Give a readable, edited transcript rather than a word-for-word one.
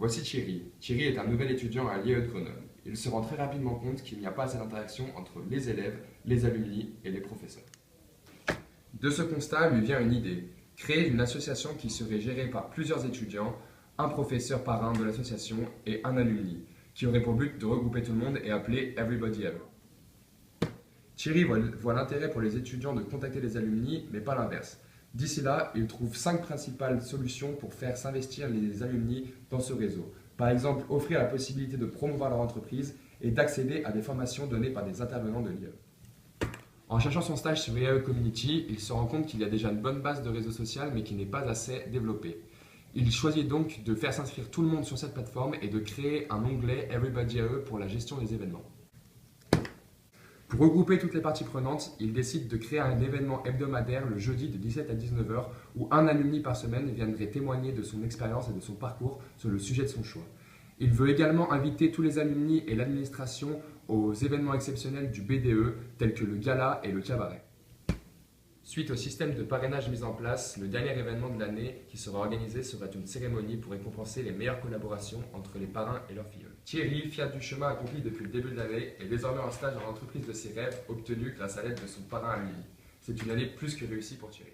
Voici Thierry. Thierry est un nouvel étudiant à l'IAE de Grenoble. Il se rend très rapidement compte qu'il n'y a pas assez d'interaction entre les élèves, les alumni et les professeurs. De ce constat lui vient une idée, créer une association qui serait gérée par plusieurs étudiants, un professeur parrain de l'association et un alumni, qui aurait pour but de regrouper tout le monde et appeler Everybody Ever. Thierry voit l'intérêt pour les étudiants de contacter les alumni, mais pas l'inverse. D'ici là, il trouve 5 principales solutions pour faire s'investir les alumni dans ce réseau. Par exemple, offrir la possibilité de promouvoir leur entreprise et d'accéder à des formations données par des intervenants de l'IAE. En cherchant son stage sur IAE Community, il se rend compte qu'il y a déjà une bonne base de réseau social mais qui n'est pas assez développée. Il choisit donc de faire s'inscrire tout le monde sur cette plateforme et de créer un onglet Everybody IAE pour la gestion des événements. Pour regrouper toutes les parties prenantes, il décide de créer un événement hebdomadaire le jeudi de 17 à 19h où un alumni par semaine viendrait témoigner de son expérience et de son parcours sur le sujet de son choix. Il veut également inviter tous les alumni et l'administration aux événements exceptionnels du BDE tels que le gala et le cabaret. Suite au système de parrainage mis en place, le dernier événement de l'année qui sera organisé sera une cérémonie pour récompenser les meilleures collaborations entre les parrains et leurs filleuls. Thierry, fier du chemin accompli depuis le début de l'année, est désormais en stage dans l'entreprise de ses rêves obtenu grâce à l'aide de son parrain à lui. C'est une année plus que réussie pour Thierry.